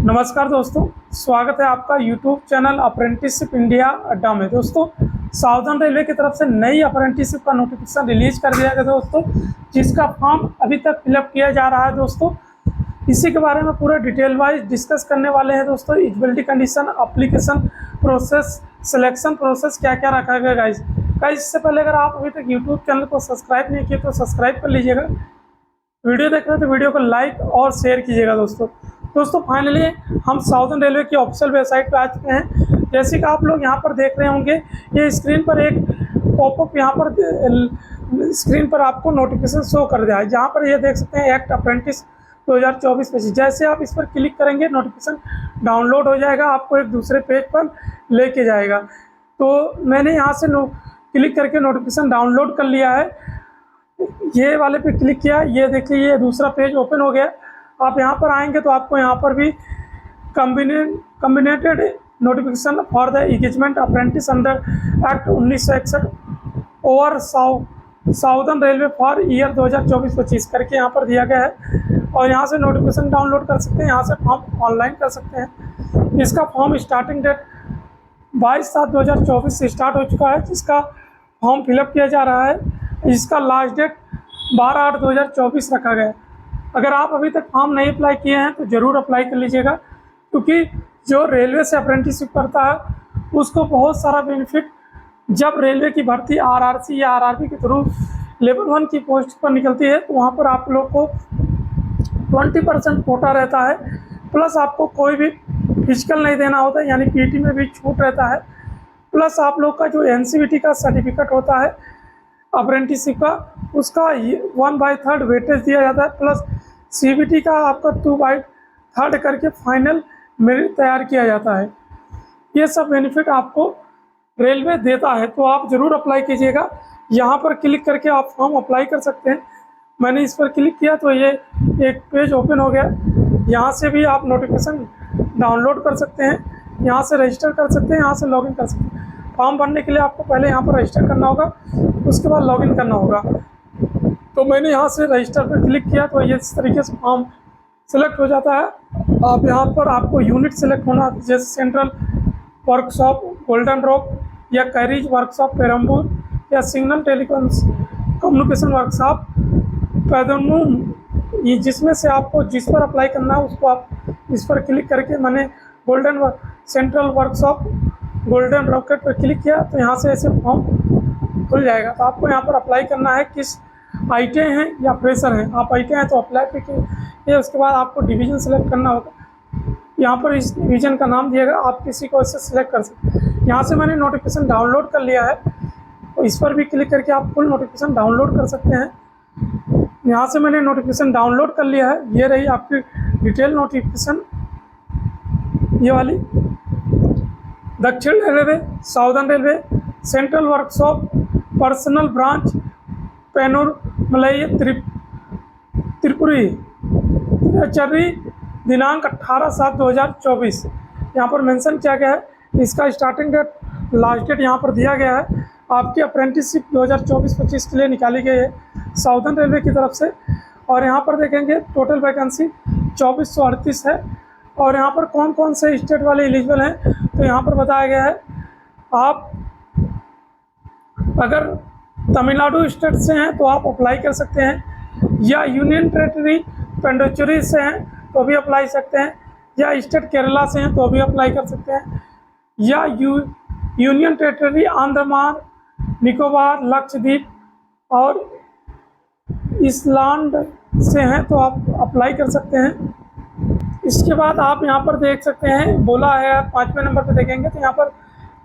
नमस्कार दोस्तों, स्वागत है आपका यूट्यूब चैनल अप्रेंटिसशिप इंडिया अड्डा में। दोस्तों, साउदर्न रेलवे की तरफ से नई अप्रेंटिसशिप का नोटिफिकेशन रिलीज कर दिया गया दोस्तों, जिसका फॉर्म अभी तक फिलअप किया जा रहा है। दोस्तों, इसी के बारे में पूरा डिटेल वाइज डिस्कस करने वाले हैं। दोस्तों, eligibility condition, application process, selection process क्या क्या रखा गया गाइज। इससे पहले अगर आप अभी तक यूट्यूब चैनल को सब्सक्राइब नहीं किए तो सब्सक्राइब कर लीजिएगा। वीडियो देख रहे हो तो वीडियो को लाइक और शेयर कीजिएगा। दोस्तों फाइनली हम साउदर्न रेलवे की ऑफिशियल वेबसाइट पे आ चुके हैं। जैसे कि आप लोग यहाँ पर देख रहे होंगे, ये स्क्रीन पर एक पॉपअप यहाँ पर स्क्रीन पर आपको नोटिफिकेशन शो कर दिया है, जहाँ पर ये देख सकते हैं एक्ट अप्रेंटिस 2024-25। जैसे आप इस पर क्लिक करेंगे नोटिफिकेशन डाउनलोड हो जाएगा, आपको एक दूसरे पेज पर लेके जाएगा। तो मैंने यहाँ से क्लिक करके नोटिफिकेशन डाउनलोड कर लिया है। ये वाले पे क्लिक किया, ये देखिए ये दूसरा पेज ओपन हो गया। आप यहाँ पर आएंगे तो आपको यहाँ पर भी combinated notification for the engagement apprentice under act 1961 over Southern Railway for year 2024-25 करके यहाँ पर दिया गया है। और यहाँ से नोटिफिकेशन डाउनलोड कर सकते हैं, यहाँ से फॉर्म ऑनलाइन कर सकते हैं। इसका फॉर्म स्टार्टिंग डेट 22/7/2024 से स्टार्ट हो चुका है, जिसका फॉर्म फिलअप किया जा रहा है। इसका लास्ट डेट 12/8/2024 रखा गया है। अगर आप अभी तक फॉर्म नहीं अप्लाई किए हैं तो ज़रूर अप्लाई कर लीजिएगा, क्योंकि जो रेलवे से अप्रेंटिसशिप करता है उसको बहुत सारा बेनिफिट, जब रेलवे की भर्ती आरआरसी या आरआरबी के थ्रू लेवल 1 की पोस्ट पर निकलती है तो वहाँ पर आप लोग को 20% कोटा रहता है, प्लस आपको कोई भी फिजिकल नहीं देना होता है, यानी पीटी में भी छूट रहता है। प्लस आप लोग का जो एनसीवीटी का सर्टिफिकेट होता है अप्रेंटिसशिप का, उसका 1/3 वेटेज दिया जाता है, प्लस सीबीटी का आपका 2/3 करके फाइनल मेरिट तैयार किया जाता है। ये सब बेनिफिट आपको रेलवे देता है, तो आप ज़रूर अप्लाई कीजिएगा। यहाँ पर क्लिक करके आप फॉर्म अप्लाई कर सकते हैं। मैंने इस पर क्लिक किया तो ये एक पेज ओपन हो गया। यहाँ से भी आप नोटिफिकेशन डाउनलोड कर सकते हैं, यहाँ से रजिस्टर कर सकते हैं, यहाँ से लॉगिन कर सकते हैं। फॉर्म भरने के लिए आपको पहले यहाँ पर रजिस्टर करना होगा, उसके बाद लॉगिन करना होगा। तो मैंने यहाँ से रजिस्टर पर क्लिक किया तो ये इस तरीके से फॉर्म सेलेक्ट हो जाता है। आप यहाँ पर आपको यूनिट सेलेक्ट होना, जैसे सेंट्रल वर्कशॉप गोल्डन रॉक या कैरिज वर्कशॉप पेरम्बूर या सिग्नल कम्युनिकेशन वर्कशॉप पैदनूम, ये जिसमें से आपको जिस पर अप्लाई करना है उसको आप इस पर क्लिक करके, मैंने सेंट्रल वर्कशॉप गोल्डन रॉकेट पर क्लिक किया तो यहाँ से ऐसे फॉर्म खुल जाएगा। तो आपको यहाँ पर अप्लाई करना है, किस आईटी हैं या फ्रेशर हैं। आप आईटी हैं तो अप्लाई पे कीजिए, उसके बाद आपको डिवीज़न सेलेक्ट करना होगा। यहाँ पर इस डिवीज़न का नाम दिएगा, आप किसी को इससे सिलेक्ट कर सकते हैं। यहाँ से मैंने नोटिफिकेशन डाउनलोड कर लिया है, तो इस पर भी क्लिक करके आप फुल नोटिफिकेशन डाउनलोड कर सकते हैं। यहाँ से मैंने नोटिफिकेशन डाउनलोड कर लिया है। ये रही आपकी डिटेल नोटिफिकेशन, ये वाली। दक्षिण railway, Southern Railway, Central Workshop Personnel Branch पेनूर मलई त्रिपुरी तिरुचर्री, दिनांक 18/7/2024 यहाँ पर मेंशन किया गया है। इसका स्टार्टिंग डेट, लास्ट डेट यहाँ पर दिया गया है। आपकी अप्रेंटिसशिप 2024-25 के लिए निकाली गई है साउदर्न रेलवे की तरफ से। और यहाँ पर देखेंगे टोटल वैकेंसी 2438 है। और यहाँ पर कौन कौन से स्टेट वाले एलिजिबल हैं तो यहाँ पर बताया गया है। आप अगर तमिलनाडु स्टेट से हैं तो आप अप्लाई कर सकते हैं, या यूनियन टेरिटरी पुडुचेरी से हैं तो भी अप्लाई सकते हैं, या स्टेट केरला से हैं तो भी अप्लाई कर सकते हैं, या यूनियन टेरिटरी अंडमान निकोबार लक्षद्वीप और इसलैंड से हैं तो आप अप्लाई कर सकते हैं। इसके बाद आप यहाँ पर देख सकते हैं, बोला है 5वें नंबर पर देखेंगे तो यहाँ पर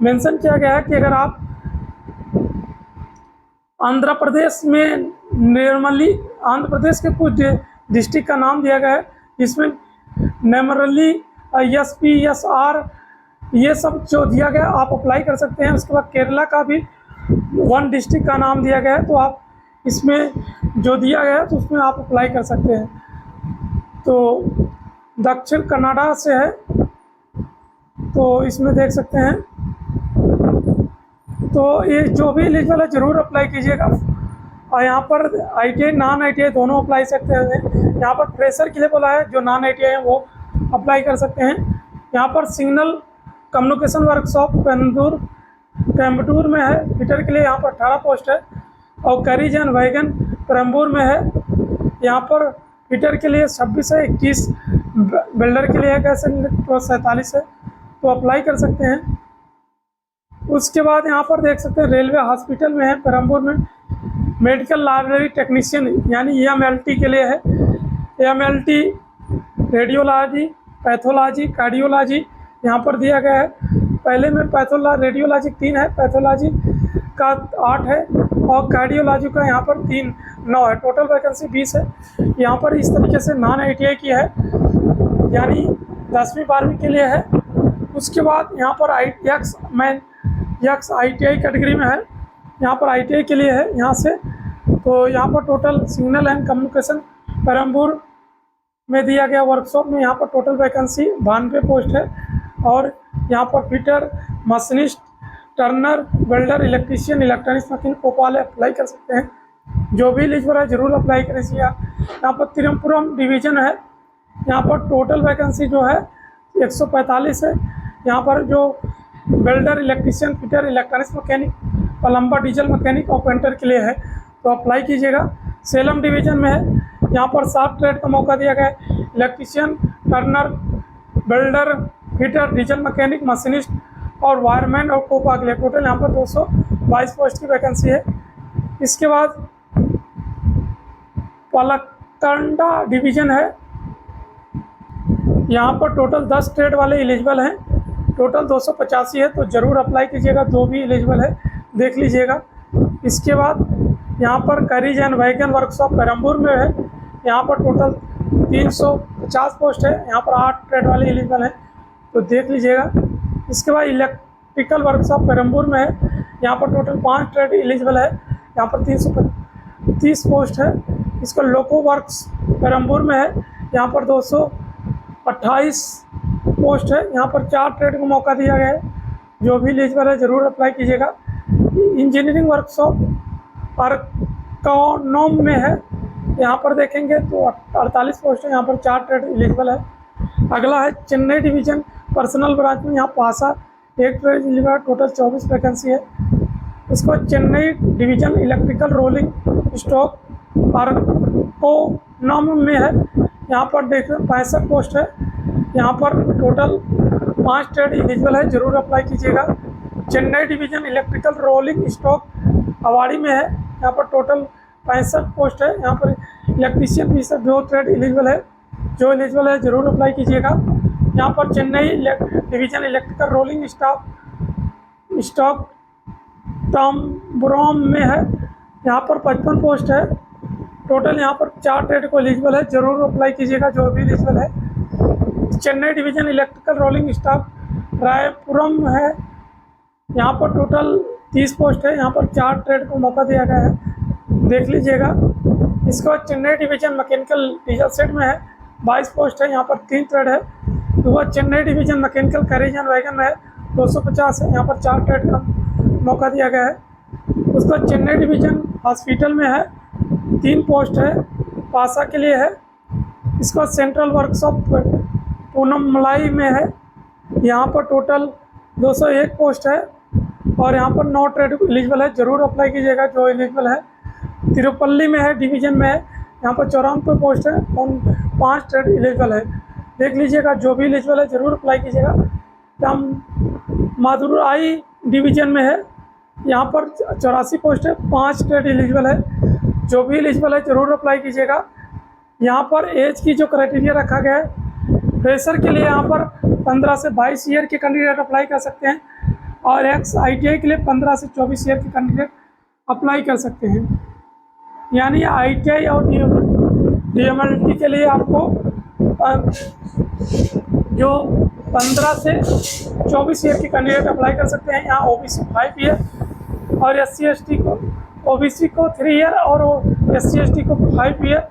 मेंशन किया गया है कि अगर आप आंध्र प्रदेश में निर्मली, आंध्र प्रदेश के कुछ डिस्ट्रिक्ट का नाम दिया गया है, जिसमें नेमरली, SPSR, ये सब जो दिया गया आप अप्लाई कर सकते हैं। उसके बाद केरला का भी 1 डिस्ट्रिक्ट का नाम दिया गया है, तो आप इसमें जो दिया गया है तो उसमें आप अप्लाई कर सकते हैं। तो दक्षिण कनाडा से है तो इसमें देख सकते हैं। तो ये जो भी एलिजिबल है ज़रूर अप्लाई कीजिएगा। और यहाँ पर ITI नॉन ITI दोनों अप्लाई सकते हैं। यहाँ पर फ्रेशर के लिए बोला है, जो नॉन ITI है वो अप्लाई कर सकते हैं। यहाँ पर सिग्नल कम्युनिकेशन वर्कशॉप कोयम्बटूर में है, फिटर के लिए यहाँ पर 18 पोस्ट है। और कैरिज एंड वैगन पेरम्बूर में है, यहाँ पर फिटर के लिए 26 है, 21 बिल्डर के लिए है, गैस सिलेंडर 47 है, तो अप्लाई कर सकते हैं। उसके बाद यहाँ पर देख सकते हैं रेलवे हॉस्पिटल में है पेरम्बूर में, मेडिकल लाइब्रेरी टेक्नीशियन यानी EMLT के लिए है। EMLT रेडियोलॉजी, पैथोलॉजी, कार्डियोलॉजी यहाँ पर दिया गया है। पहले में रेडियोलॉजी 3 है, पैथोलॉजी का 8 है और कार्डियोलॉजी का यहाँ पर 9 है। टोटल वैकेंसी 20 है। यहाँ पर इस तरीके से नॉन ITI की है, यानी 10वीं 12वीं के लिए है। उसके बाद यहाँ पर यक्स ITI कैटेगरी में है, यहाँ पर ITI के लिए है यहाँ से। तो यहाँ पर total signal and communication Perambur में दिया गया वर्कशॉप में यहाँ पर टोटल वैकेंसी 92 पोस्ट है। और यहाँ पर fitter, machinist, Turner, welder, electrician, electronics machine को वाले अप्लाई कर सकते हैं। जो भी एलिजिबल है जरूर अप्लाई करें। यहाँ पर तिरुवनंतपुरम डिवीज़न है, यहाँ पर टोटल वैकेंसी जो है 145 है। यहाँ पर जो welder, electrician, fitter, electronics mechanic, plumber, diesel mechanic और पेंटर के लिए है, तो अप्लाई कीजिएगा। सेलम डिवीज़न में है, यहाँ पर 7 ट्रेड का मौका दिया गया है। Electrician, Turner, welder, fitter, diesel mechanic, machinist और वायरमैन और कोपा के लिए टोटल यहाँ पर 222 पोस्ट की वैकेंसी है। इसके बाद पलक्कड़ डिवीज़न है, यहाँ पर टोटल 10 ट्रेड वाले एलिजिबल हैं, टोटल 285 है, तो ज़रूर अप्लाई कीजिएगा। जो भी एलिजिबल है देख लीजिएगा। इसके बाद यहाँ पर carriage and wagon workshop Perambur में है, यहाँ पर टोटल 350 पोस्ट है, यहाँ पर 8 ट्रेड वाले एलिजिबल हैं, तो देख लीजिएगा। इसके बाद इलेक्ट्रिकल वर्कशॉप पेरम्बूर में है, यहाँ पर टोटल 5 ट्रेड एलिजिबल है, यहाँ पर 330 पोस्ट है। इसका लोको वर्क्स पेरम्बूर में है, यहाँ पर 228 पोस्ट है, यहाँ पर 4 ट्रेड को मौका दिया गया है। जो भी एलिजिबल है ज़रूर अप्लाई कीजिएगा। इंजीनियरिंग वर्कशॉप आर्कानोम में है, यहाँ पर देखेंगे तो 48 पोस्ट है, यहाँ पर 4 ट्रेड एलिजिबल है। अगला है चेन्नई डिवीज़न पर्सनल ब्रांच में, यहाँ पासा 1 ट्रेड एलिजिबल, टोटल 24 वैकेंसी है। इसके बाद Chennai division electrical rolling stock Arakkonam में है, यहाँ पर देखिए 65 पोस्ट है, यहाँ पर टोटल 5 ट्रेड एलिजिबल है, ज़रूर अप्लाई कीजिएगा। Chennai division electrical rolling stock Avadi में है, यहाँ पर टोटल 65 पोस्ट है, यहाँ पर इलेक्ट्रीशियन भी से 2 ट्रेड एलिजिबल है। जो एलिजिबल है ज़रूर अप्लाई कीजिएगा। यहाँ पर Chennai division electrical rolling stock Tambaram में है, यहाँ पर 55 पोस्ट है, टोटल यहाँ पर 4 ट्रेड को एलिजिबल है, ज़रूर अप्लाई कीजिएगा। जो भी एलिजिबल है। Chennai division electrical rolling stock Royapuram है, यहाँ पर टोटल 30 पोस्ट है, यहाँ पर 4 ट्रेड को मौका दिया गया है, देख लीजिएगा। इसके बाद Chennai division mechanical diesel set में है, 22 पोस्ट है, यहाँ पर 3 ट्रेड है। तो वह Chennai division mechanical carriage and wagon में है, 250 है, यहाँ पर 4 ट्रेड का मौका दिया गया है। उसके बाद चेन्नई डिवीज़न हॉस्पिटल में है, 3 पोस्ट है, पासा के लिए है। इसके बाद सेंट्रल वर्कशॉप पूनमलाई में है, यहाँ पर टोटल 201 पोस्ट है और यहाँ पर 9 ट्रेड एलिजिबल है, ज़रूर अप्लाई कीजिएगा। जो एलिजिबल है। तिरुपल्ली में है, डिवीज़न में है, यहाँ पर 94 पोस्ट है और 5 ट्रेड एलिजिबल है, देख लीजिएगा। जो भी एलिजिबल है ज़रूर अप्लाई कीजिएगा। मदुराई डिवीज़न में है, यहाँ पर 84 पोस्ट है, 5 ट्रेड एलिजिबल है। जो भी एलिजिबल है ज़रूर अप्लाई कीजिएगा। यहाँ पर एज की जो क्राइटेरिया रखा गया है, फ्रेशर के लिए यहाँ पर 15 से 22 ईयर के कैंडिडेट अप्लाई कर सकते हैं और एक्स ITI के लिए 15 से 24 ईयर के कैंडिडेट अप्लाई कर सकते हैं। यानी ITI और DMLT के लिए आपको जो 15 से 24 ईयर के कैंडिडेट अप्लाई कर सकते हैं। यहाँ OBC 5 ईयर और SC ST को OBC को 3 ईयर और SC ST को 5 ईयर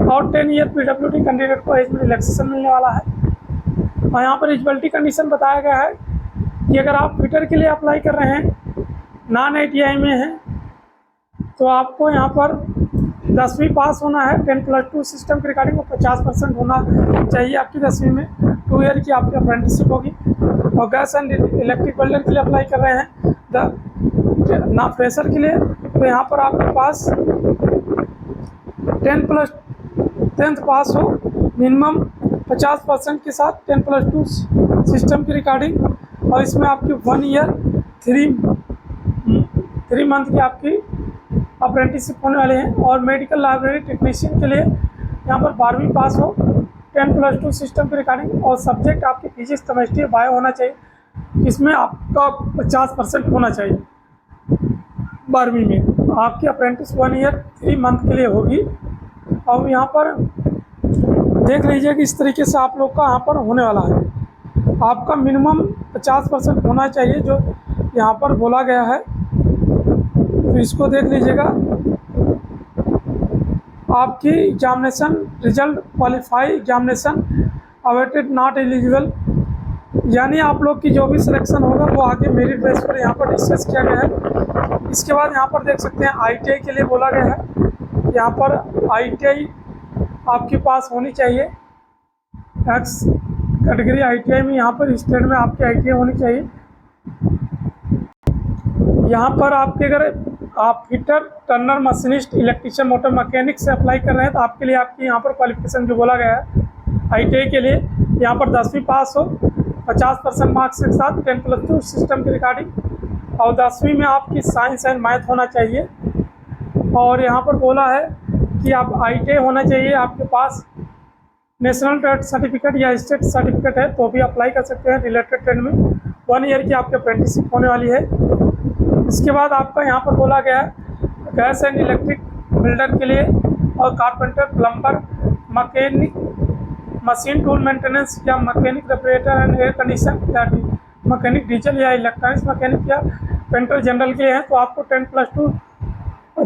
और 10 ईयर PWD कैंडिडेट को एज में रिलैक्सेशन मिलने वाला है। और यहाँ पर एलिजिबिलिटी कंडीशन बताया गया है कि अगर आप फिटर के लिए अप्लाई कर रहे हैं, नॉन ITI में हैं, तो आपको यहाँ पर 10वीं पास होना है, 10+2 सिस्टम के रिगार्डिंग, और 50% होना चाहिए आपकी 10वीं में। 2 ईयर की आपकी अप्रेंटिसशिप होगी। और गैस एंड इलेक्ट्रिक वेल्डर के लिए अप्लाई कर रहे हैं ना फ्रेशर के लिए, तो यहाँ पर आपके पास 10th पास हो, मिनिमम 50% के साथ 10+2 सिस्टम की रिगार्डिंग। और इसमें आपकी 1 ईयर 3 मंथ की आपकी अप्रेंटिसशिप होने वाले हैं। और मेडिकल लाइब्रेरी टेक्नीशियन के लिए यहाँ पर 12वीं पास हो, 10+2 सिस्टम के रिगार्डिंग, और सब्जेक्ट आपके फिजिक्स, केमिस्ट्री, बायो होना चाहिए। इसमें आपका 50% होना चाहिए 12वीं में। आपकी अप्रेंटिस 1 ईयर 3 मंथ के लिए होगी। और यहाँ पर देख लीजिए कि इस तरीके से आप लोग का यहाँ पर होने वाला है। आपका मिनिमम 50% होना चाहिए जो यहाँ पर बोला गया है, तो इसको देख लीजिएगा। आपकी examination result, qualify examination, awaited not eligible, यानी आप लोग की जो भी सिलेक्शन होगा वो आगे मेरिट बेस पर यहाँ पर डिस्कस किया गया है। इसके बाद यहाँ पर देख सकते हैं ITI के लिए बोला गया है। यहाँ पर ITI आपके पास होनी चाहिए, एक्स कैटेगरी ITI में, यहाँ पर स्टेट में आपकी ITI होनी चाहिए। यहाँ पर आपके अगर आप fitter, Turner, machinist, electrician, motor mechanic से अप्लाई कर रहे हैं तो आपके लिए आपकी यहाँ पर क्वालिफिकेशन जो बोला गया है ITI के लिए, यहाँ पर 10वीं पास हो, 50% मार्क्स के साथ 10+2 सिस्टम की रिगार्डिंग, और 10वीं में आपकी साइंस एंड मैथ होना चाहिए। और यहाँ पर बोला है कि आप ITI होना चाहिए, आपके पास नेशनल ट्रेड सर्टिफिकेट या स्टेट सर्टिफिकेट है तो भी अप्लाई कर सकते हैं रिलेटेड ट्रेड में। 1 ईयर की आपकी अप्रेंटिसशिप होने वाली है। इसके बाद आपका यहाँ पर बोला गया है गैस एंड इलेक्ट्रिक बिल्डर के लिए, और carpenter, plumber, mechanic, machine tool maintenance, या mechanic refrigerator and air condition, या मैकेनिक डीजल या इलेक्ट्रॉनिक्स मैकेनिक, या पेंटर जनरल के हैं तो आपको 10+2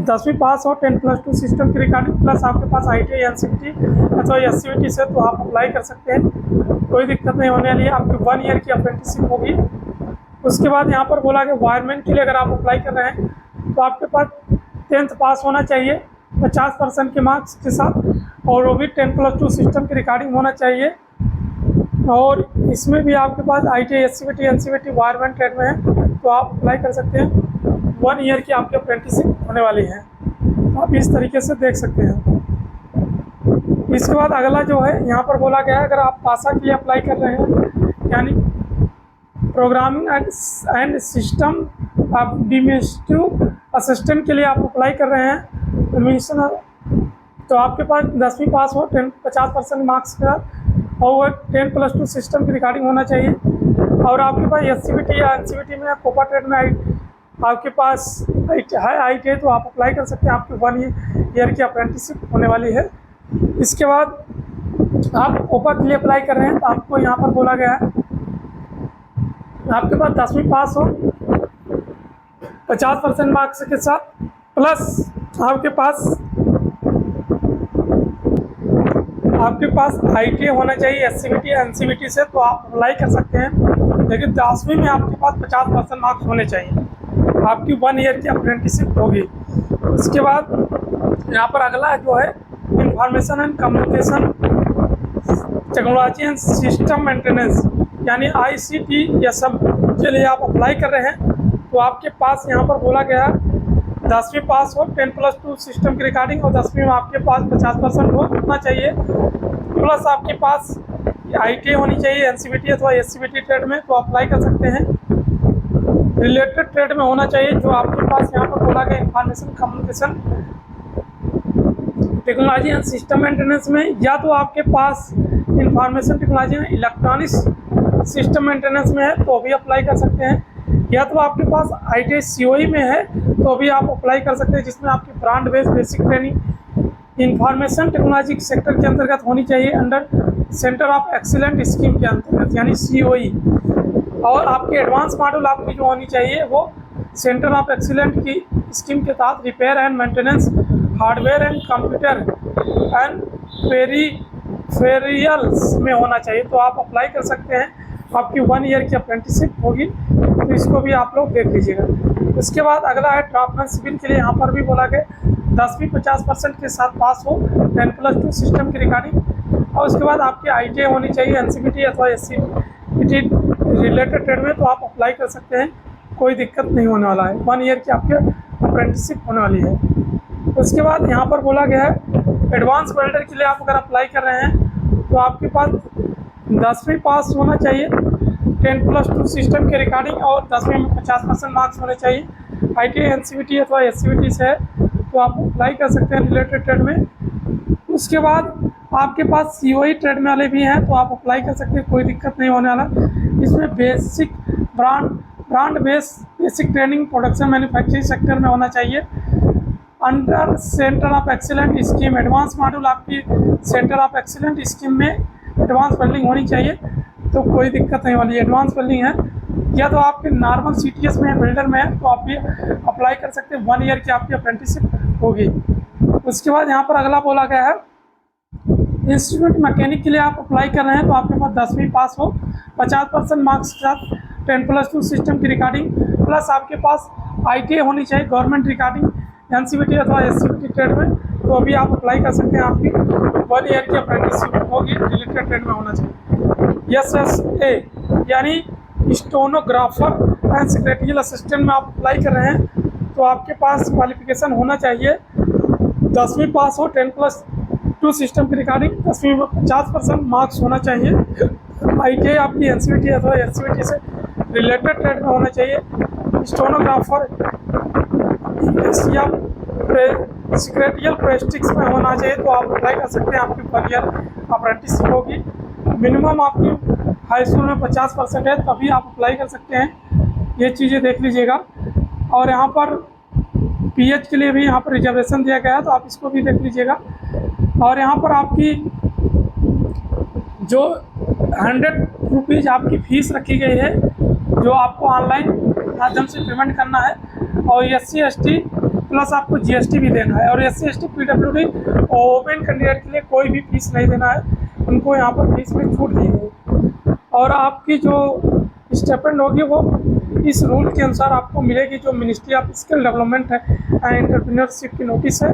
10वीं पास हो, 10+2 सिस्टम की रिगार्डिंग, प्लस आपके पास ITI, NCVT अथवा SCVT से तो आप अप्लाई कर सकते हैं, कोई दिक्कत नहीं होने वाली है। आपकी 1 ईयर की अप्रेंटिसशिप होगी। उसके बाद यहाँ पर बोला कि वायरमैन के लिए अगर आप अप्लाई कर रहे हैं तो आपके पास 10th पास होना चाहिए 50% के मार्क्स के साथ, और वो भी 10+2 सिस्टम की रिगार्डिंग होना चाहिए। और इसमें भी आपके पास ITI, SCVT, NCVT wireman trade में है तो आप अप्लाई कर सकते हैं। 1 ईयर की आपकी अप्रेंटिसशिप होने वाली है, आप इस तरीके से देख सकते हैं। इसके बाद अगला जो है यहाँ पर बोला गया है, अगर आप पासा के लिए अप्लाई कर रहे हैं, यानी programming and system administrative assistant के लिए आप अप्लाई कर रहे हैं, तो आपके पास 10वीं पास हो, 50% मार्क्स के साथ, और 10+2 सिस्टम की रिगार्डिंग होना चाहिए। और आपके पास SCVT या NCVT में या कोपा ट्रेड में आपके पास है ITI तो आप अप्लाई कर सकते हैं। आपकी 1 ईयर की अप्रेंटिसशिप होने वाली है। इसके बाद आप कोपा के लिए अप्लाई कर रहे हैं तो आपको यहाँ पर बोला गया है आपके पास 10वीं पास हो, 50% मार्क्स के साथ, प्लस आपके पास ITI होना चाहिए SCVT NCVT से तो आप अप्लाई कर सकते हैं। लेकिन 10वीं में आपके पास 50% मार्क्स होने चाहिए, आपकी 1 ईयर की अप्रेंटिसशिप होगी। उसके बाद यहाँ पर अगला जो है information and communication technology and system maintenance, यानी ICTSM के लिए आप अप्लाई कर रहे हैं तो आपके पास यहाँ पर बोला गया 10वीं पास हो, 10+2 सिस्टम की रिगार्डिंग, और 10वीं में आपके पास 50% होना चाहिए, प्लस आपके पास ITI होनी चाहिए NCVT अथवा SCVT ट्रेड में तो अप्लाई कर सकते हैं। रिलेटेड ट्रेड में होना चाहिए जो आपके पास यहाँ पर बोला गया information communication technology and system maintenance में, या तो आपके पास इंफॉर्मेशन टेक्नोलॉजी में इलेक्ट्रॉनिक्स सिस्टम मेंटेनेंस में है तो भी अप्लाई कर सकते हैं, या तो आपके पास ITI COE में है तो भी आप अप्लाई कर सकते हैं, जिसमें आपकी brand based basic training information technology sector के अंतर्गत होनी चाहिए, under centre of excellent scheme के अंतर्गत, यानी COE। और आपकी एडवांस मॉड्यूल आपकी जो होनी चाहिए वो सेंटर ऑफ एक्सीलेंट की स्कीम के तहत repair and maintenance, hardware and computer and peripherals में होना चाहिए तो आप अप्लाई कर सकते हैं। आपकी 1 ईयर की अप्रेंटिसशिप होगी तो इसको भी आप लोग देख लीजिएगा। उसके बाद अगला है ड्राफ्टमैन सिविल के लिए, यहाँ पर भी बोला गया 10वीं 50% के साथ पास हो 10+2 सिस्टम की रिगार्डिंग। और उसके बाद आपकी ITI होनी चाहिए NCVT अथवा SCVT रिलेटेड ट्रेड में, तो आप अप्लाई कर सकते हैं, कोई दिक्कत नहीं होने वाला है। 1 ईयर की आपके अप्रेंटिसशिप होने वाली है। उसके बाद यहाँ पर बोला गया है एडवांस वेल्डर के लिए आप अगर अप्लाई कर रहे हैं तो आपके पास 10वीं पास होना चाहिए 10+2 सिस्टम के रिगार्डिंग, और 10वीं में 50% मार्क्स होने चाहिए। ITI NCVT अथवा SCVT से है तो आप अप्लाई कर सकते हैं रिलेटेड ट्रेड में। उसके बाद आपके पास COE ट्रेड में वाले भी हैं तो आप अप्लाई कर सकते हैं, कोई दिक्कत नहीं होने वाला। इसमें basic brand basic training production manufacturing sector में होना चाहिए। Under centre of excellent scheme advance module आपकी सेंटर ऑफ एक्सीलेंट स्कीम में एडवांस वेल्डिंग होनी चाहिए, तो कोई दिक्कत नहीं वाली। एडवांस वेल्डिंग है या तो आपके नॉर्मल CTS में बिल्डर में है तो आप भी अप्लाई कर सकते हैं, 1 ईयर की आपकी अप्रेंटिसशिप होगी। उसके बाद यहाँ पर अगला बोला गया है इंस्ट्रूमेंट मैकेनिक के लिए आप अप्लाई कर रहे हैं तो आपके पास 10वीं पास हो 50% मार्क्स के साथ 10+2 सिस्टम की रिगार्डिंग, प्लस आपके पास ITI होनी चाहिए गवर्नमेंट रिगार्डिंग NCVT अथवा SCVT ट्रेड में, तो अभी आप अप्लाई कर सकते हैं। आपकी 1 ईयर की अप्रेंटिसशिप होगी, रिलेटेड ट्रेड में होना चाहिए। SSA यानी स्टोनोग्राफर एंड सेक्रेटरियल असिस्टेंट में आप अप्लाई कर रहे हैं तो आपके पास क्वालिफिकेशन होना चाहिए 10वीं पास हो 10+2 सिस्टम की रिगार्डिंग, 10वीं में 50% मार्क्स होना चाहिए। ITI आपकी NCVT अथवा SCVT से रिलेटेड ट्रेड में होना चाहिए। स्टोनोग्राफर या सेक्रेटरियल प्रेस्टिक्स में होना चाहिए तो आप अप्लाई कर सकते हैं। आपकी 1 ईयर अप्रेंटिसशिप होगी। मिनिमम आपकी हाई स्कूल में 50% है तभी आप अप्लाई कर सकते हैं, ये चीज़ें देख लीजिएगा। और यहाँ पर PH के लिए भी यहाँ पर रिजर्वेशन दिया गया है तो आप इसको भी देख लीजिएगा। और यहाँ पर आपकी जो 100 रुपीज़ आपकी फ़ीस रखी गई है जो आपको ऑनलाइन माध्यम से पेमेंट करना है, और SC ST प्लस आपको GST भी देना है। और SC ST PWD open candidate के लिए कोई भी फीस नहीं देना है, उनको यहाँ पर फीस में छूट दी गई। और आपकी जो स्टाइपेंड होगी वो इस रूल के अनुसार आपको मिलेगी, जो मिनिस्ट्री ऑफ स्किल डेवलपमेंट है एंड एंटरप्रेन्योरशिप की नोटिस है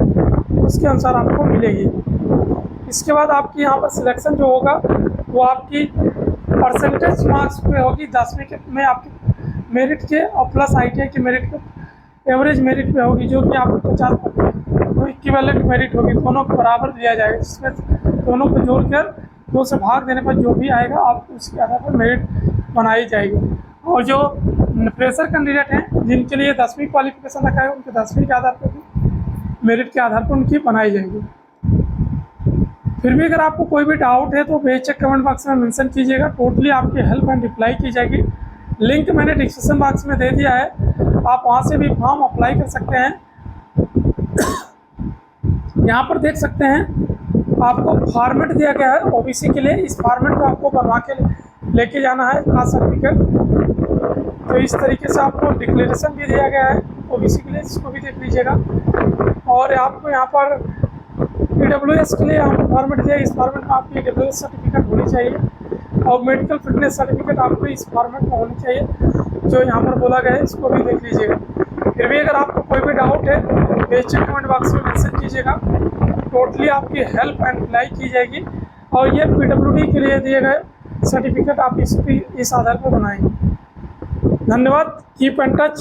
उसके अनुसार आपको मिलेगी। इसके बाद आपकी यहाँ पर सिलेक्शन जो होगा वो आपकी परसेंटेज मार्क्स पे होगी, 10वीं के में आपकी मेरिट के और प्लस ITI के मेरिट पे एवरेज मेरिट पे होगी, जो कि आपको 50 इक्विवेलेंट मेरिट होगी, दोनों को बराबर दिया जाएगा, जिसमें दोनों को जोड़कर 2 से भाग देने पर जो भी आएगा आपको उसके आधार पर मेरिट बनाई जाएगी। और जो फ्रेशर कैंडिडेट हैं जिनके लिए 10वीं क्वालिफिकेशन रखा है उनके 10वीं के आधार पर भी मेरिट के आधार पर उनकी बनाई जाएगी। फिर भी अगर आपको कोई भी डाउट है तो बेशक कमेंट बॉक्स में मेंशन कीजिएगा, टोटली आपकी हेल्प एंड रिप्लाई की जाएगी। लिंक मैंने डिस्क्रिप्शन बॉक्स में दे दिया है, आप वहां से भी फॉर्म अप्लाई कर सकते हैं। यहाँ पर देख सकते हैं आपको फॉर्मेट दिया गया है OBC के लिए, इस फॉर्मेट को आपको बनवा के लेके जाना है कास्ट सर्टिफिकेट। तो इस तरीके से आपको डिक्लेरेशन भी दिया गया है OBC के लिए, इसको भी देख लीजिएगा। और आपको यहाँ पर EWS के लिए आपको फॉर्मेट दिया है, इस फॉर्मेट में आपकी EWS सर्टिफिकेट होनी चाहिए और मेडिकल फिटनेस सर्टिफिकेट आपको इस फॉर्मेट में होनी चाहिए, जो यहाँ पर बोला गया है, इसको भी देख लीजिएगा। फिर भी अगर आपको कोई भी डाउट है बेशक कमेंट बॉक्स में मेंशन कीजिएगा, टोटली आपकी हेल्प एंड रिप्लाई की जाएगी। और ये PWD के लिए दिए गए सर्टिफिकेट आप इस आधार पर बनाएंगे। धन्यवाद, कीप इन टच।